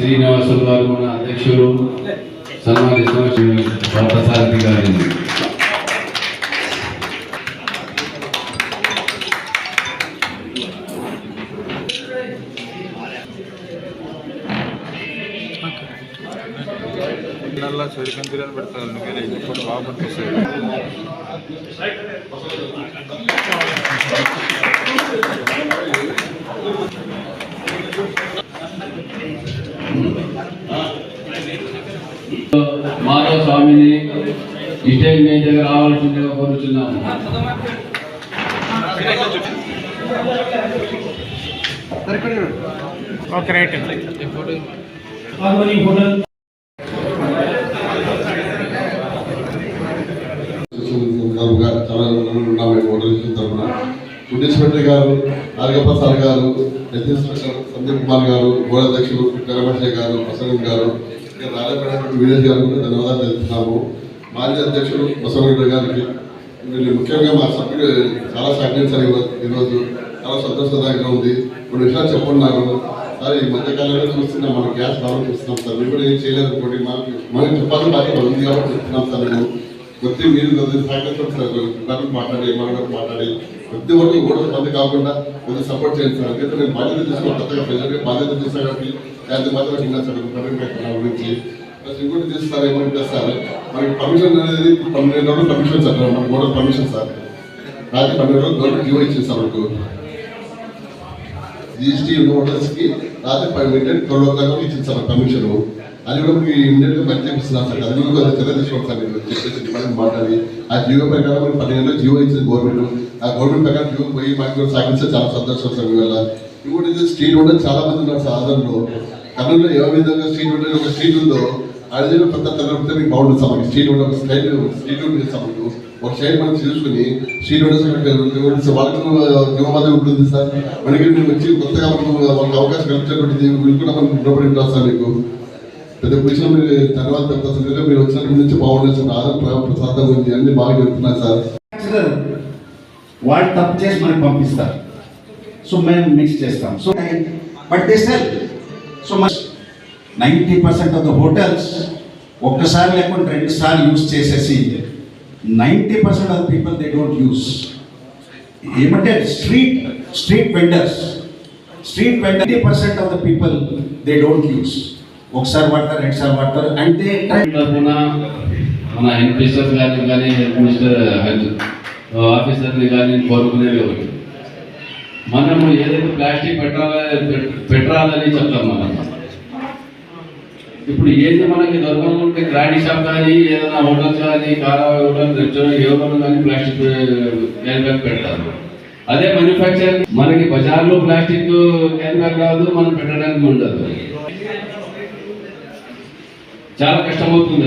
శ్రీనివాసులు గారు మన అధ్యక్షులు సన్మాన పార్థసారథి గారి సూర్యకాంతిని పెడతాను ఇప్పుడు బాగుంటుంది. మాధవ స్వామిని స్టేజ్ మీద దగ్గర రావాల్సిందిగా కోరుచున్నాము. Okay right. చాలా ఓటర్ తరఫున పుణ్యేశ్వరి గారు, నాగప్రసాద్ గారు, సందీప్ కుమార్ గారు, గోడ అధ్యక్షులు కరమేశ్వర గారు, ప్రసన్న గారు, రాజపేట విలేజ్ గారు కూడా ధన్యవాదాలు తెలుపుతున్నాము. మాజీ అధ్యక్షులు బసవరెడ్డి గారికి ముఖ్యంగా మా సభ్యులు చాలా సహకరించారు. ఈరోజు చాలా సంతోషదాయకంగా ఉంది. కొన్ని విషయాలు చెప్పుకున్నారు సార్. ఈ మధ్యకాలంలో చూస్తున్నాం, మనం గ్యాస్ ప్రాబ్లం చూస్తున్నాం సార్. మీరు కూడా ఏం చేయలేదు అనుకోండి, మనకి చెప్పాల్సిన బాధ్యత ఉంది కాబట్టి చెప్తున్నాం సార్. మేము కొద్ది మీరు సహకరించారు, మాట్లాడి మనతో మాట్లాడి కొద్ది వరకు ఓటర్ మంది కాకుండా కొద్దిగా సపోర్ట్ చేయండి సార్. అందుకే నేను బాధ్యత తీసుకుని కొత్తగా ప్రజెంట్ బాధ్యత తీస్తాను కాబట్టి దాని మాత్రం విన్నాను సార్. గురించి ఇంకోటి తీస్తారు ఏమంటే సార్, మనకి పర్మిషన్ అనేది 12 రోజులు పర్మిషన్ సార్. మనకి ఓటర్ పర్మిషన్ సార్. రాత్రి 12 రోజులు గవర్నమెంట్ జీవో ఇచ్చింది సార్. మనకు జిఎస్టీ ఉన్న ఓటర్స్కి రాత్రి 12 దాకా ఇచ్చింది సార్ పర్మిషన్. అది కూడా మీకు ఇమీడియట్గా పని చేపిస్తున్నాం సార్. అది కూడా చర్య తీసుకోండి సార్. మీరు చెప్పేసి డిపార్ట్మెంట్ మాట్లాడి ఆ జీవో ప్రకారం మీరు 12 గంటలకు జీవో ఇచ్చింది గవర్నమెంట్. ఆ గవర్నమెంట్ ప్రకారం జీవో పోయి మాకు సాగిస్తే చాలా సంతోషం సార్. మీ వల్ల ఇంకోటి స్ట్రీట్ ఓటర్ చాలా మంది ఉన్నారు సార్. ఆంధ్రలో కర్నూలులో ఏ విధంగా స్ట్రీట్ ఓటర్ ఒక స్ట్రీట్ ఉందో అది పెద్ద తరలితే మీకు బాగుంటుంది సార్. మనకి స్ట్రీట్ ఓటర్ స్ట్రీట్ ఓటర్ చేస్తాం. మీకు ఒక సైడ్ మనం చూసుకుని స్ట్రీట్ ఓటర్స్ వాళ్ళకు జీవమాదే ఉంటుంది సార్. మనకి మీరు వచ్చి కొత్తగా మనకు వాళ్ళకి అవకాశం కల్పించేటువంటి వీళ్ళు కూడా మనకు రుణపడి ఉంటారు సార్. మీకు పెద్ద విషయం మీరు ధన్యవాదాలు చెప్తారు. మీరు వచ్చినప్పటి నుంచి బాగుంటుంది సార్. ఆధార్ ప్రసాదం గురించి అన్ని బాగా చెప్తున్నారు సార్. వాళ్ళు తప్పు చేసి మనకి పంపిస్తారు. సో మేము మిక్స్ చేస్తాం. So but they sell so much 90% of the hotels ఒక్కసారి లేకుండా 2 సార్లు యూజ్ చేసేసి 90% of the people they don't use. ఏమంటే street vendors 90% of the people they don't use. ఒకసారి వాడతారు, 2 సార్లు వాడతారు. అంటే మన ఎన్పిస్టర్ గారిని కానీ హెల్త్ మినిస్టర్ ఆఫీసర్ని కానీ కోరుకునేవి ఒకటి, మనము ఏదైతే ప్లాస్టిక్ పెట్టాలని చెప్తాం. మనం ఇప్పుడు ఏది మనకి దొరకకుంటే గ్రాండ్ షాప్ కానీ ఏదైనా హోటల్స్ కానీ కారా హోటల్ రెస్టారెంట్ ఎవరు కానీ ప్లాస్టిక్ క్యాన్ బ్యాగ్ పెడతారు. అదే మ్యానుఫ్యాక్చరింగ్ మనకి బజార్లో ప్లాస్టిక్ క్యాన్ బ్యాగ్ రాదు, మనం పెట్టడానికి ఉండదు. చాలా కష్టమవుతుంది.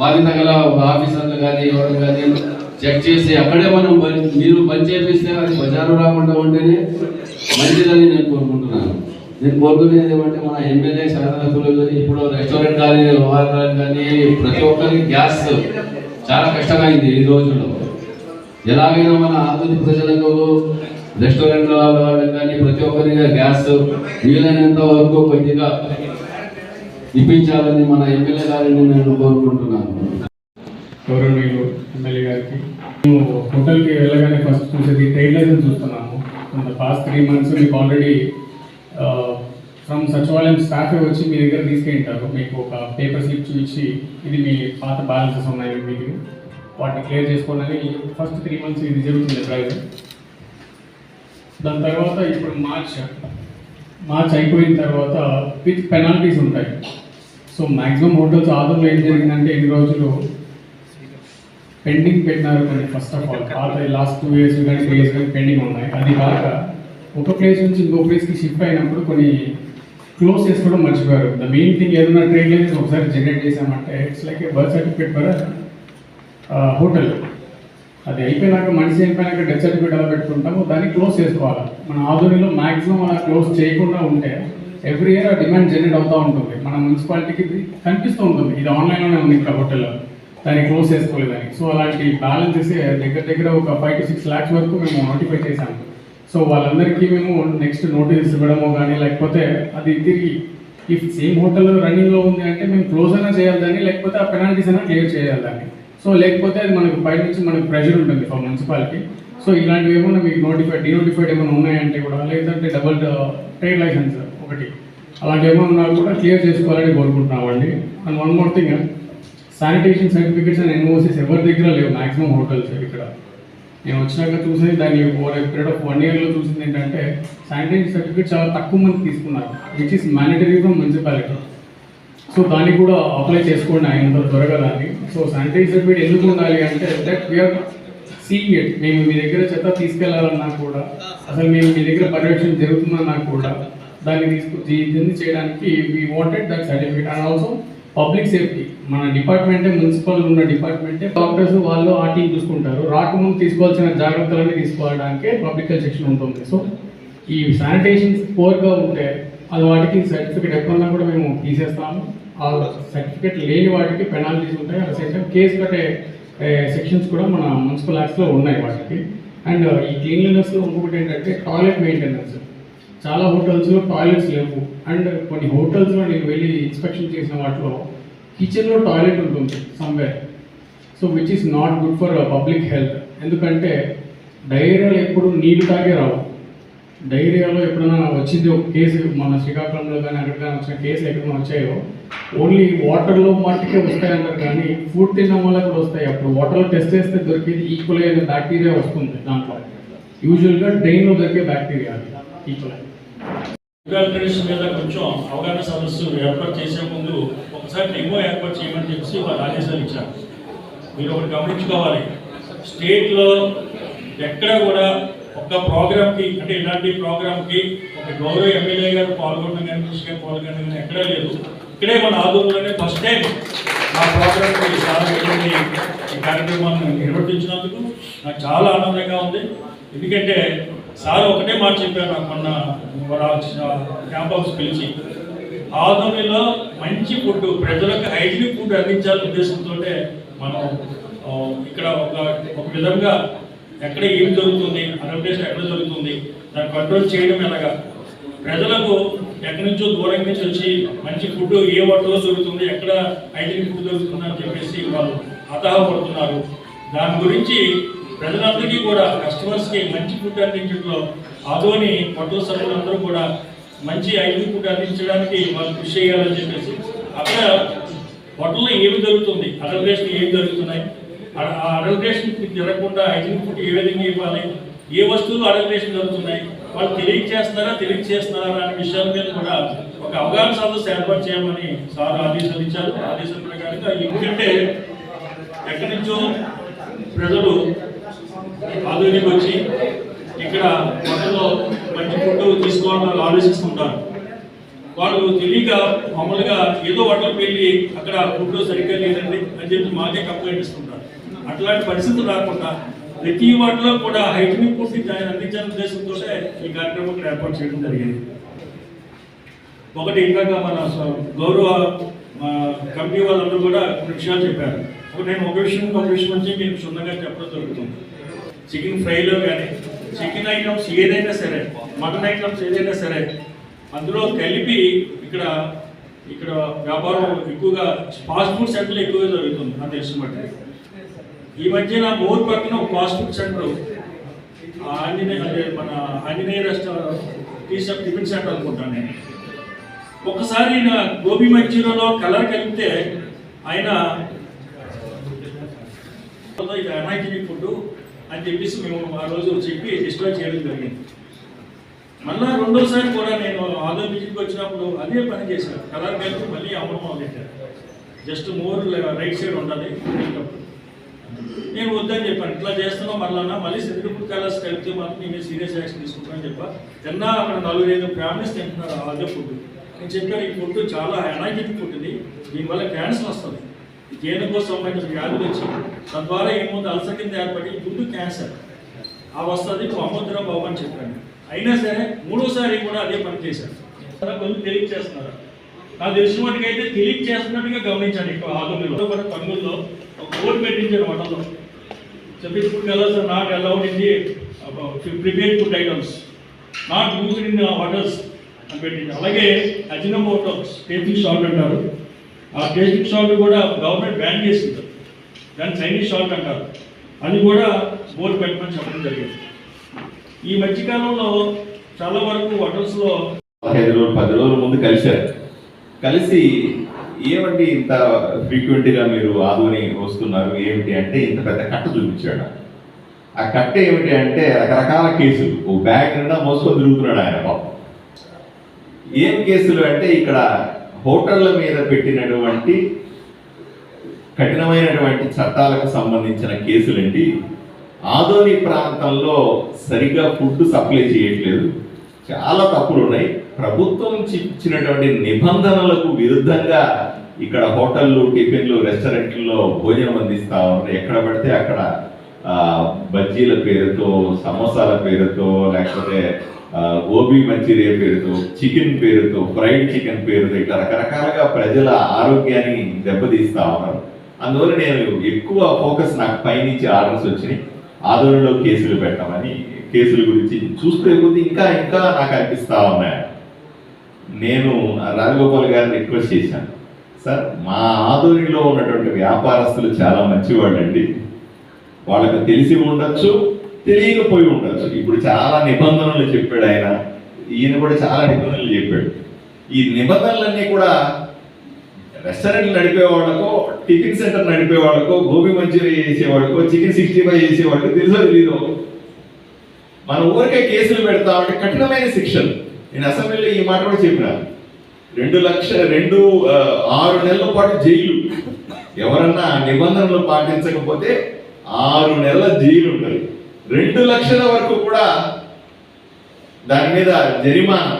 బాధ్యత గల ఆఫీసర్లు కానీ ఎవరు కానీ చెక్ చేసి అక్కడే మనం మీరు పని చేపిస్తే అది బజారు రాకుండా ఉంటేనే మంచిదని నేను కోరుకుంటున్నాను. నేను కోరుకునేది ఏమంటే మన ఎమ్మెల్యే శాసనసభ్యులు ఇప్పుడు రెస్టారెంట్ కానీ వ్యవహారాలు కానీ ప్రతి ఒక్కరికి గ్యాస్ చాలా కష్టమైంది ఈ రోజుల్లో. ఎలాగైనా మన ఆంధ్రప్రదేశ్ ప్రజలకు రెస్టారెంట్ వాళ్ళకి కానీ ప్రతి ఒక్కరికి గ్యాస్ వీలైనంత వరకు కొద్దిగా ఇప్పించాలని మన ఎమ్మెల్యే గారిని నేను కోరుకుంటున్నాను. గౌరవనీయులు ఎమ్మెల్యే గారికి మేము హోటల్కి వెళ్ళగానే ఫస్ట్ చూసేది ట్రేడ్ లైసెన్స్ చూస్తున్నాము. పాస్ట్ 3 months మీకు ఆల్రెడీ ఫ్రమ్ సచివాలయం స్టాఫే వచ్చి మీ దగ్గర తీసుకెళ్తారు. మీకు ఒక పేపర్ స్లిప్ చూపించి ఇది మీ పాత బ్యాలెన్సెస్ ఉన్నాయి మీకు వాటిని క్లియర్ చేసుకోవడానికి ఫస్ట్ 3 months ఇది జరుగుతుంది డ్రైవ్. దాని తర్వాత ఇప్పుడు మార్చ్ అయిపోయిన తర్వాత విత్ పెనాల్టీస్ ఉంటాయి. సో మ్యాక్సిమం హోటల్స్ ఆధార్లో ఏం జరిగిందంటే ఎన్ని రోజులు పెండింగ్ పెట్టినారు కొన్ని. ఫస్ట్ ఆఫ్ ఆల్ పాత లాస్ట్ 2 years కానీ 3 years కానీ పెండింగ్ ఉన్నాయి. అది కాక ఒక ప్లేస్ నుంచి ఇంకో ప్లేస్కి షిఫ్ట్ అయినప్పుడు కొన్ని క్లోజ్ చేసుకోవడం మర్చిపోయారు. ద మెయిన్ థింగ్ ఏదైనా ట్రేడ్ లైసెన్స్ ఒకసారి జనరేట్ చేసామంటే it's like A birth certificate for hotel. అది అయిపోయినాక మనిషి అయిపోయినాక డెత్ సర్టిఫికేట్ ఎలా పెట్టుకుంటామో దాన్ని క్లోజ్ చేసుకోవాలి. మన ఆధునిలో మ్యాక్సిమం అలా క్లోజ్ చేయకుండా ఉంటే ఎవ్రీ ఇయర్ ఆ డిమాండ్ జనరేట్ అవుతూ ఉంటుంది. మన మున్సిపాలిటీకి కనిపిస్తూ ఉంటుంది ఇది ఆన్లైన్లోనే ఉంది ఇంకా హోటల్లో దాన్ని క్లోజ్ చేసుకోలేదని. సో అలాంటి బ్యాలెన్సెస్ దగ్గర ఒక 5 to 6 lakhs వరకు మేము నోటిఫై చేశాము. సో వాళ్ళందరికీ మేము నెక్స్ట్ నోటీస్ ఇవ్వడమో కానీ లేకపోతే అది తిరిగి ఇఫ్ సేమ్ హోటల్ రన్నింగ్లో ఉంది అంటే మేము క్లోజ్ అయినా చేయాలి దాన్ని, లేకపోతే ఆ పెనాల్టీస్ అయినా క్లియర్ చేయాలి దాన్ని. సో లేకపోతే అది మనకు పై నుంచి మనకు ప్రెషర్ ఉంటుంది ఫర్ మున్సిపాలిటీ. సో ఇలాంటివి ఏమన్నా మీకు డీనోటిఫైడ్ ఏమైనా ఉన్నాయంటే కూడా, లేదంటే డబుల్ ట్రేడ్ లైసెన్స్ ఒకటి అలాంటివి ఏమైనా ఉన్నా కూడా క్లియర్ చేసుకోవాలని కోరుకుంటున్నామండి. And one more thing, sanitation certificates and NOCs ఎవరి దగ్గర లేవు మ్యాక్సిమం హోటల్స్. ఇక్కడ నేను వచ్చినాక చూసేది దాన్ని ఓవర్ పీరియడ్ ఆఫ్ 1 yearలో చూసింది ఏంటంటే శానిటేషన్ సర్టిఫికేట్ చాలా తక్కువ మంది తీసుకున్నారు, which is mandatory from municipality. So దాన్ని కూడా అప్లై చేసుకోండి అయినంత త్వరగా దాన్ని. సో శానిటరీ సర్టిఫికేట్ ఎందుకు ఉండాలి అంటే దట్ వీఆర్ సీయింగ్ ఇట్. మేము మీ దగ్గర చెత్త తీసుకెళ్లాలన్నా కూడా, అసలు మేము మీ దగ్గర పర్యవేక్షణ జరుగుతుందన్నా కూడా దాన్ని దీన్ని చేయడానికి we wanted that certificate. And also public safety, మన డిపార్ట్మెంటే మున్సిపల్ ఉన్న డిపార్ట్మెంటే డాక్టర్స్ వాళ్ళు ఆ టీం చూసుకుంటారు. రాకముందు తీసుకోవాల్సిన జాగ్రత్తలన్నీ తీసుకోవడానికే పబ్లిక్ హెల్త్ సెక్షన్ ఉంటుంది. సో ఈ శానిటేషన్స్ పోర్గా ఉంటే అది వాటికి సర్టిఫికేట్ ఎప్పుడన్నా కూడా మేము తీసేస్తాము. ఆ సర్టిఫికేట్ లేని వాటికి పెనాల్టీస్ ఉంటాయి. ఆ సెక్షన్ కేసు కట్టే సెక్షన్స్ కూడా మన మున్సిపల్ యాక్ట్స్లో ఉన్నాయి వాటికి. అండ్ ఈ క్లీన్లీనెస్లో ఇంకొకటి ఏంటంటే టాయిలెట్ మెయింటెనెన్స్. చాలా హోటల్స్లో టాయిలెట్స్ లేవు. అండ్ కొన్ని హోటల్స్లో నేను వెళ్ళి ఇన్స్పెక్షన్ చేసిన వాటిలో కిచెన్లో టాయిలెట్ ఉంటుంది somewhere. So which is not good for public health. ఎందుకంటే డైరియాలో ఎప్పుడు నీళ్లు తాగే రావు. డైరియాలో ఎప్పుడైనా వచ్చింది ఒక కేసు, మన శ్రీకాకుళంలో కానీ అక్కడ కానీ వచ్చిన కేసులు ఎక్కడైనా వచ్చాయో ఓన్లీ వాటర్లో మట్టుకే వస్తాయన్నారు, కానీ ఫుడ్ తినడం వల్ల కూడా వస్తాయి. అప్పుడు వాటర్లో టెస్ట్ చేస్తే దొరికేది ఈక్వల్ అయిన బ్యాక్టీరియా వస్తుంది దాంట్లో. యూజువల్గా డ్రైన్లో దొరికే బ్యాక్టీరియా ఈక్వల్. ట్రెడిషన్ మీద కొంచెం అవగాహన సదస్సు ఏర్పాటు చేసే ముందు ఒకసారి డెమో ఏర్పాటు చేయమని చెప్పి వాళ్ళు ఆదేశాలు ఇచ్చారు. మీరు ఒకటి గమనించుకోవాలి, స్టేట్లో ఎక్కడ కూడా ఒక ప్రోగ్రామ్కి, అంటే ఇలాంటి ప్రోగ్రామ్కి ఒక గౌరవ ఎమ్మెల్యే గారు పాల్గొనడం కానీ మినిస్టర్ గారు పాల్గొనడం కానీ ఎక్కడా లేదు. ఇక్కడే మన ఆదూరులోనే ఫస్ట్ టైం ఆ ప్రోగ్రామ్కి చాలా వెళ్ళి ఈ కార్యక్రమాన్ని నిర్వర్తించినందుకు నాకు చాలా ఆనందంగా ఉంది. ఎందుకంటే సార్ ఒకటే మాట చెప్పారు నాకు మొన్న క్యాంప్ హౌస్ పిలిచి, ఆదోనిలో మంచి ఫుడ్, ప్రజలకు హైజీనిక్ ఫుడ్ అందించాలనే ఉద్దేశంతో మనం ఇక్కడ ఒక విధంగా ఎక్కడ ఏం జరుగుతుంది, అడ్మినిస్ట్రేషన్ ఎక్కడ జరుగుతుంది, దాన్ని కంట్రోల్ చేయడం ఎలాగా, ప్రజలకు ఎక్కడి నుంచో దూరం నుంచి వచ్చి మంచి ఫుడ్ ఏ హోటల్లో దొరుకుతుంది, ఎక్కడ హైజీనిక్ ఫుడ్ దొరుకుతుంది అని చెప్పేసి వాళ్ళు అతహపడుతున్నారు. దాని గురించి ప్రజలందరికీ కూడా కస్టమర్స్కి మంచి ఫుడ్ అందించడంలో ఆదోని హోటల్ సభ్యులందరూ కూడా మంచి హైజీనిక్ ఫుడ్ అందించడానికి వాళ్ళు కృషి చేయాలని చెప్పేసి, అక్కడ హోటల్లో ఏమి జరుగుతుంది, అడల్ట్రేషన్ ఏమి జరుగుతున్నాయి, ఆ అడల్ట్రేషన్కి జరగకుండా హైజీనిక్ ఫుడ్ ఏ విధంగా ఇవ్వాలి, ఏ వస్తువులు అడల్ట్రేషన్ జరుగుతున్నాయి, వాళ్ళు తెలియజేస్తున్నారా అనే విషయాల మీద కూడా ఒక అవగాహన సదస్సు ఏర్పాటు చేయమని సార్ ఆదేశాలు ఇచ్చారు. ఆదేశాల ప్రకారంగా ఎందుకంటే ఎక్కడి నుంచో ప్రజలు ఆధునిక వచ్చి ఇక్కడ హోటల్లో మంచి ఫుడ్ తీసుకోవాలని ఆలోచిస్తుంటారు. వాళ్ళు తెలియక మామూలుగా ఏదో హోటల్కి వెళ్ళి అక్కడ ఫుడ్ సరిగ్గా లేదండి అని చెప్పి మాకే కంప్లైంట్ ఇస్తుంటారు. అట్లాంటి పరిస్థితులు రాకుండా ప్రతి వాటిలో కూడా హైజీనిక్ ఫుడ్ అందించాలనే ఉద్దేశంతో ఈ కార్యక్రమం ఏర్పాటు చేయడం జరిగింది. ఒకటి ఇందాక మన గౌరవ కమిటీ వాళ్ళందరూ కూడా కొన్ని విషయాలు చెప్పారు. నేను ఒక విషయం వచ్చి మీకు క్షుణ్ణంగా చెప్పడం జరుగుతుంది. చికెన్ ఫ్రైలో కానీ చికెన్ ఐటమ్స్ ఏదైనా సరే, మటన్ ఐటమ్స్ ఏదైనా సరే, అందులో కలిపి ఇక్కడ వ్యాపారం ఎక్కువగా ఫాస్ట్ ఫుడ్ సెంటర్లు ఎక్కువగా జరుగుతుంది నాకు తెలిసిన బట్టి. ఈ మధ్య నా మోర్ పక్కన ఒక ఫాస్ట్ ఫుడ్ సెంటర్ మన ఆంజనేయ రెస్టారెంట్ టిఫిన్ సెంటర్ అనుకుంటాను నేను. ఒకసారి నా గోబీ మంచూరియాలో కలర్ కలిపితే ఆయన ఇది అన్హైజీనిక్ ఫుడ్ అని చెప్పేసి మేము ఆ రోజు చెప్పి డిస్ట్రాయ్ చేయడం జరిగింది. మళ్ళీ రెండోసారి కూడా నేను ఆదోని విజిట్కి వచ్చినప్పుడు అదే పని చేశాను. కలర్ కలిపి మళ్ళీ అమ్మడం మొదలెట్టాను. జస్ట్ మోర్ రైట్ సైడ్ ఉండాలి. నేను వద్దని చెప్పాను, ఇట్లా చేస్తున్నాం మళ్ళీ సెంట్రిఫుల్ కలర్స్ కలిపితే మాత్రం నేను సీరియస్ యాక్షన్ తీసుకుంటానని చెప్పా. తిన్నా అక్కడ 4-5 ఫ్యామిలీస్ తింటున్నారు అదే ఫుడ్. నేను చెప్పాను, ఈ ఫుడ్ చాలా అన్హైజీనిక్ ఫుడ్, ఇది దీనివల్ల క్యాన్సర్ వస్తుంది, దేనికో సంబంధించిన వ్యాధులు వచ్చి తద్వారా ఏముంది అల్సర్ కింద ఏర్పడి ముందు క్యాన్సర్ వస్తుంది, అమ్మొద్దురా బాబు అని చెప్పాను. అయినా సరే మూడోసారి కూడా అదే పని చేశాను. కొంచెం తెలియచేస్తున్నారు. నాకు తెలిసిన వాటికైతే తెలియచేస్తున్నట్టుగా గమనించాను. ఎక్కువ ఆధునిలో కూడా కర్నూలులో ఒక బోర్డు పెట్టించారు హోటల్లో, separate food colours are not allowed in the prepared food items, not used in hotels అని పెట్టింది. అలాగే అజినోమోటో టేస్టింగ్ సాల్ట్ అంటారు. ఆ టేస్టింగ్ సాల్ట్ కూడా గవర్నమెంట్ బ్యాన్ చేసింది. దాన్ని చైనీస్ సాల్ట్ అంటారు. అది కూడా బోర్డు పెట్టమని చెప్పడం జరిగింది. ఈ మధ్యకాలంలో చాలా వరకు హోటల్స్లో 15 రోజులు 10 రోజుల ముందు కలిసి ఏమంటే ఇంత ఫ్రీక్వెంట్గా మీరు ఆదోని వస్తున్నారు ఏమిటి అంటే ఇంత పెద్ద కట్ట చూపించాడు. ఆ కట్ట ఏమిటి అంటే రకరకాల కేసులు, ఓ బ్యాగ్ నిండా మోసుకొని తిరుగుతున్నాడు ఆయన పాపం. ఏం కేసులు అంటే ఇక్కడ హోటళ్ళ మీద పెట్టినటువంటి కఠినమైనటువంటి చట్టాలకు సంబంధించిన కేసులండి. ఆదోని ప్రాంతంలో సరిగ్గా ఫుడ్ సప్లై చేయట్లేదు, చాలా తప్పులు ఉన్నాయి. ప్రభుత్వం ఇచ్చినటువంటి నిబంధనలకు విరుద్ధంగా ఇక్కడ హోటళ్ళు, టిఫిన్లు, రెస్టారెంట్లలో భోజనం అందిస్తా ఉన్నారు. ఎక్కడ పడితే అక్కడ బజ్జీల పేరుతో, సమోసాల పేరుతో, లేకపోతే గోబీ మంచూరియా పేరుతో, చికెన్ పేరుతో, ఫ్రైడ్ చికెన్ పేరుతో ఇట్లా రకరకాలుగా ప్రజల ఆరోగ్యాన్ని దెబ్బతీస్తా ఉన్నారు. అందువల్ల నేను ఎక్కువ ఫోకస్ నాకు పైనుంచి ఆర్డర్స్ వచ్చినాయి ఆదోనిలో కేసులు పెట్టమని. కేసుల గురించి చూస్తే కొద్ది ఇంకా నాకు అనిపిస్తా ఉన్నాయి. నేను రాజగోపాల్ గారిని రిక్వెస్ట్ చేశాను, సార్ మా ఆదోనిలో ఉన్నటువంటి వ్యాపారస్తులు చాలా మంచివాళ్ళండి, వాళ్ళకు తెలిసి ఉండొచ్చు, తెలియకపోయి ఉండొచ్చు. ఇప్పుడు చాలా నిబంధనలు చెప్పాడు ఆయన, ఈయన కూడా చాలా నిబంధనలు చెప్పాడు. ఈ నిబంధనలన్నీ కూడా రెస్టారెంట్లు నడిపే వాళ్ళకో, టిఫిన్ సెంటర్ నడిపే వాళ్ళకో, గోబీ మంచూరియా చేసేవాళ్ళకో, చికెన్ 65 చేసేవాళ్ళకో తెలుసో తెలీదు. మన ఊరికే కేసులు పెడతా ఉంటే కఠినమైన శిక్షలు. నేను అసెంబ్లీలో ఈ మాట కూడా చెప్పిన, 6 నెలల పాటు జైలు, ఎవరన్నా నిబంధనలు పాటించకపోతే 6 నెలల జైలు ఉంటుంది. 2 లక్షల వరకు కూడా దాని మీద జరిమానా.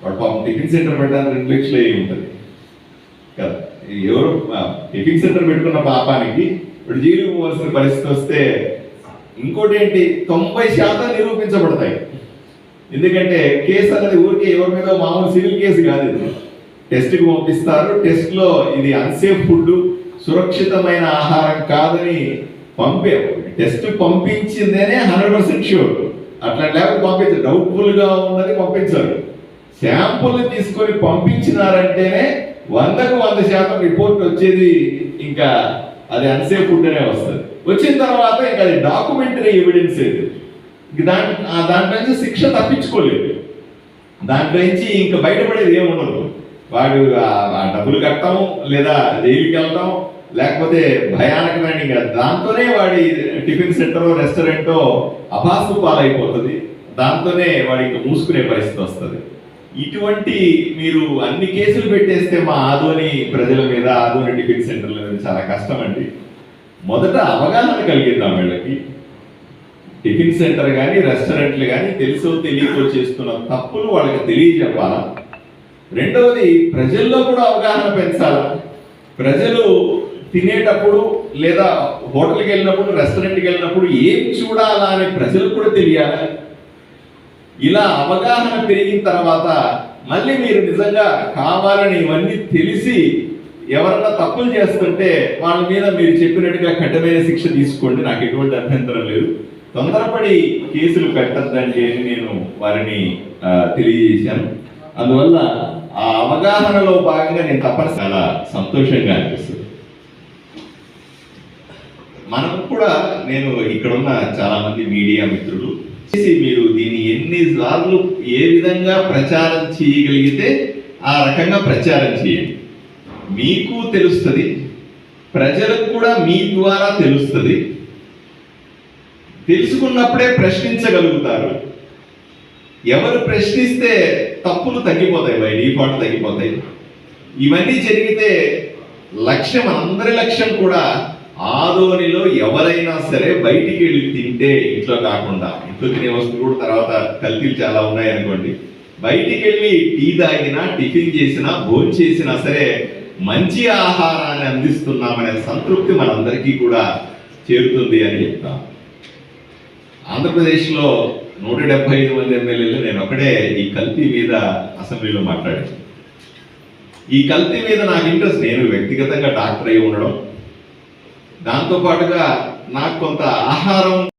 వాడు పాపం టిఫిన్ సెంటర్ పెట్టడానికి 2 లక్షలు అయి ఉంటుంది కదా. ఎవరు టిఫిన్ సెంటర్ పెట్టుకున్న పాపానికి ఇప్పుడు జైలు పోవాల్సిన పరిస్థితి వస్తే ఇంకోటి ఏంటి, 90% నిరూపించబడతాయి. ఎందుకంటే కేసు అనేది ఊరికే ఎవరి మీద మామూలు సివిల్ కేసు కాదు, ఇది టెస్ట్కి పంపిస్తారు. టెస్ట్లో ఇది అన్సేఫ్ ఫుడ్, సురక్షితమైన ఆహారం కాదని టెస్ట్ పంపించిందేనే 100% షూర్. అట్లా లేకపోతే పంపించారు, డౌట్ఫుల్గా ఉన్నది పంపించారు. శాంపుల్ తీసుకొని పంపించినారంటేనే 100కు 100% రిపోర్ట్ వచ్చేది. ఇంకా అది అన్సేఫ్ ఫుడ్ అనే వస్తుంది. వచ్చిన తర్వాత ఇంకా అది డాక్యుమెంటరీ ఎవిడెన్స్ ఏది, దాంట్లో నుంచి శిక్ష తప్పించుకోలేదు. దాంట్లో నుంచి ఇంకా బయటపడేది ఏముండదు. వాడు ఆ డబ్బులు కట్టడం, లేదా జైలుకి వెళ్ళటం, లేకపోతే భయానకమైన ఇంకా దాంతోనే వాడి టిఫిన్ సెంటరో రెస్టారెంటో అభాసు పాలైపోతుంది. దాంతోనే వాడి ఇంకా మూసుకునే పరిస్థితి వస్తుంది. ఇటువంటి మీరు అన్ని కేసులు పెట్టేస్తే మా ఆదోని ప్రజల మీద, ఆదోని టిఫిన్ సెంటర్ల మీద చాలా కష్టం అండి. మొదట అవగాహన కలిగిద్దాం వీళ్ళకి. టిఫిన్ సెంటర్ కానీ రెస్టారెంట్లు కానీ తెలుసో తెలియకో చేస్తున్న తప్పులు వాళ్ళకి తెలియజెప్పాలా. రెండవది ప్రజల్లో కూడా అవగాహన పెంచాలా. ప్రజలు తినేటప్పుడు లేదా హోటల్కి వెళ్ళినప్పుడు, రెస్టారెంట్కి వెళ్ళినప్పుడు ఏం చూడాలా అని ప్రజలకు కూడా తెలియాలి. ఇలా అవగాహన పెరిగిన తర్వాత మళ్ళీ మీరు నిజంగా కావాలని ఇవన్నీ తెలిసి ఎవరన్నా తప్పులు చేస్తుంటే వాళ్ళ మీద మీరు చెప్పినట్టుగా కఠినమైన శిక్ష తీసుకోండి, నాకు ఎటువంటి అభ్యంతరం లేదు. తొందరపడి కేసులు పెట్టద్దండి అని నేను వారిని తెలియజేశాను. అందువల్ల ఆ అవగాహనలో భాగంగా నేను తప్పని చాలా సంతోషంగా అనిపిస్తుంది. మనం కూడా, నేను ఇక్కడున్న చాలా మంది మీడియా మిత్రులు మీరు దీన్ని ఎన్నిసార్లు ఏ విధంగా ప్రచారం చేయగలిగితే ఆ రకంగా ప్రచారం చేయండి. మీకు తెలుస్తుంది, ప్రజలకు కూడా మీ ద్వారా తెలుస్తుంది. తెలుసుకున్నప్పుడే ప్రశ్నించగలుగుతారు. ఎవరు ప్రశ్నిస్తే తప్పులు తగ్గిపోతాయి, బై డిఫాల్ట్ తగ్గిపోతాయి. ఇవన్నీ జరిగితే లక్ష్యం, అందరి లక్ష్యం కూడా ఆదోనిలో ఎవరైనా సరే బయటికి వెళ్ళి తింటే, ఇంట్లో కాకుండా, ఇంట్లో తినే వస్తువులు కూడా తర్వాత కల్తీలు చాలా ఉన్నాయి అనుకోండి, బయటికి వెళ్ళి టీ తాగినా, టిఫిన్ చేసినా, భోజనం చేసినా సరే మంచి ఆహారాన్ని అందిస్తున్నామనే సంతృప్తి మనందరికీ కూడా చేరుతుంది అని చెప్తాం. ఆంధ్రప్రదేశ్లో 175 మంది ఎమ్మెల్యేలు నేను ఒకటే ఈ కల్తీ మీద అసెంబ్లీలో మాట్లాడాను. ఈ కల్తీ మీద నాకు ఇంట్రెస్ట్, నేను వ్యక్తిగతంగా డాక్టర్ అయి ఉండడం, దాంతోపాటుగా నాకు కొంత ఆహారం